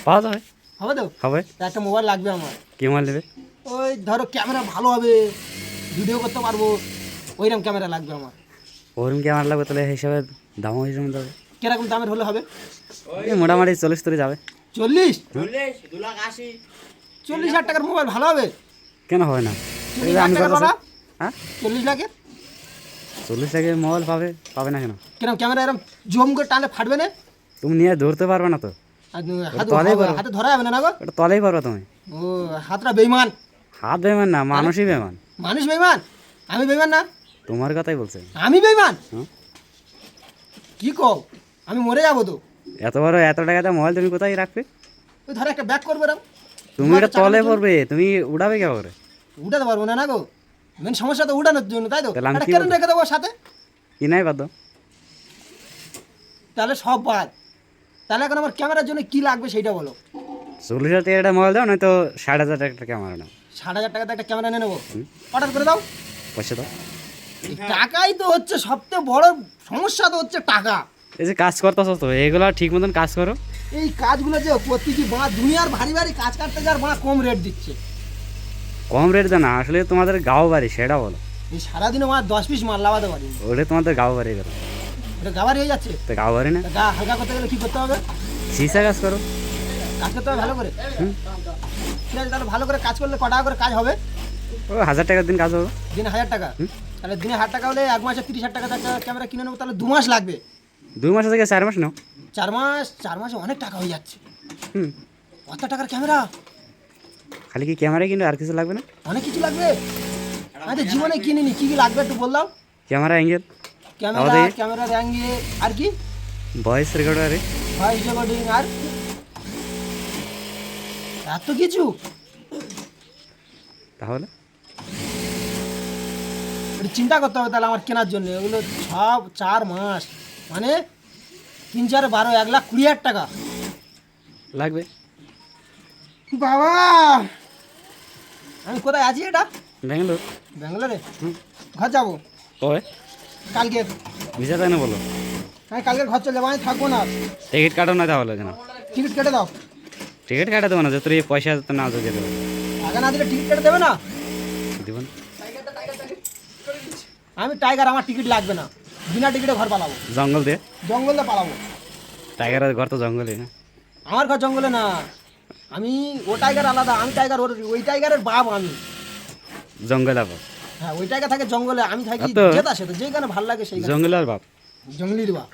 পাওয়া যাবে, হবে তো? হবে। একটা মোবাইল লাগবে আমার। কি মোবাইল নেবে? ওই ধরো ক্যামেরা ভালো হবে, ভিডিও করতে পারবো, ওইরকম ক্যামেরা লাগবে আমার। ওরকম ক্যামেরা লাগবে, তাহলে হিসাবে দামও হিসাবে যাবে। কিরকম দামের হলে হবে? এই মোটামুটি 40 তোরে যাবে। 40? 40,000 টাকার মোবাইল ভালো হবে? কেন হবে না? 40,000 আমি টাকার কথা বাবা? হ্যাঁ 40 লাখের? 40 টাকা মোবাইল পাবে, পাবে না কেন? কিরকম ক্যামেরা এরকম জম করে টানলে ফাটবে না? তুমি নিয়ে ধরতে পারবে না তো, আর তলেই পারো। হাতে ধরা যাবে না না গো? ওটা তলেই পারবে তুমি। ও হাতটা বেইমান। হাত বেমান না, মানুষই বেমান। মানুষ বেইমান? আমি বেইমান না? তোমার কথাই বলছে। আমি বেইমান? হ্যাঁ। কি কও? আমি মরে যাবো তো। এত বড় এত টাকা দাম মোবাইল তুমি কোথায় রাখবে? ওই ধরো একটা ব্যাগ করবে এরকম। তুমি এটা তলে পড়বে, তুমি উড়াবে কে করে? উঠাতে পারবো না না গো। মেন সমস্যা তো উঠানোর জন্য, তাই তো? তাহলে আমি একটা কি কেন বলবো? রেখে দেবো সাথে, কি নাই বাদ দাও। তাহলে সব বাদ। তাহলে এখন আমার ক্যামেরার জন্য কি লাগবে সেইটা বলো। 40,000 টাকা একটা মোবাইল দাও, নয়তো 60,000 টাকা একটা ক্যামেরা নাও। 60,000 টাকাতে একটা ক্যামেরা নিয়ে নেবো, অর্ডার করে দাও। পয়সা দাও। এই টাকাই তো হচ্ছে সবথেকে বড় সমস্যা, তো হচ্ছে টাকা। এই যে কাজ করতেছ তো এগুলো ঠিক মতন কাজ করো। এই কাজগুলো যে প্রতিটি বাঁ দুনিয়ার ভারী ভারী কাজ কাটতে যাওয়ার বাঁ কম রেট দিচ্ছে। কম রেট দেয় না, আসলে তোমাদের গাঁও বাড়ি সেটা বলো। এই সারাদিনে আমার 10 পিস মাল লাগাতে পারি, ওটা তোমাদের গাঁও বাড়ি করো। এটা গাবার হয়ে যাচ্ছে। তো গাঁও বাড়ি না, তা গা হালকা করতে গেলে কি করতে হবে? সিসা কাজ করো। কাজ করতে হবে ভালো করে। হুম। ঠিক আছে, তাহলে ভালো করে কাজ করলে ক টাকা করে কাজ হবে? ও 1,000 টাকার দিন কাজ হবে। দিনে 1,000 টাকা? তাহলে দিনে 1,000 টাকা হলে এক মাসে 30,000 টাকা একটা ক্যামেরা কিনে নেবো, তাহলে 2 মাস লাগবে। 2 মাস থেকে 4 মাস নাও। 4 মাস? 4 মাসে অনেক টাকা হয়ে যাচ্ছে। হুম। অত টাকার ক্যামেরা? খালি কি ক্যামেরা কিনবে, আর কিছু লাগবে না? অনেক কিছু লাগবে। আমি তো জীবনে কিনিনি, কি কি লাগবে একটু বললাম। ক্যামেরা অ্যাঙ্গেল, ক্যামেরা, ক্যামেরার অ্যাঙ্গেল, আর কি? ভয়েস রেকর্ডার, ভয়েস রেকর্ডিং, আর এত কিছু? তাহলে একটু চিন্তা করতে হবে তাহলে আমার কেনার জন্য। এগুলো সব 4 মাস মানে 3 4 12 1,20,000 টাকা লাগবে। বাবা। আমি কোথায় আছি এটা? ব্যাঙ্গালোর। ব্যাঙ্গালোরে? ঘর যাবো কবে? কালকে। ভিসা তাই না বলো। আমি কালকে ঘর চলে যাবো, আমি থাকবো না। টিকিট কাটো না তাহলে কেন? টিকিট কেটে দাও। টিকিট কাটা দেবো না, যত এই পয়সা তো না যেতে দেবো। টাকা না দিলে টিকিট কেটে দেবে না? দিব না। আমি টাইগার, আমার টিকিট লাগবে না। বিনা টিকিটে ঘর পালাবো, জঙ্গল দিয়ে। জঙ্গলে পালাবো। টাইগারের ঘর তো জঙ্গলই না। আমার ঘর জঙ্গলে না। আমি ও টাইগার আলাদা, আমি টাইগার, ওই টাইগারের বাপ আমি। জঙ্গল আবার। হ্যাঁ, ওই টাইগার থাকে জঙ্গলে, আমি থাকি তো যেটা সেটা, যেখানে ভালো লাগে সেই জঙ্গলের বাপ। জঙ্গলির বাপ।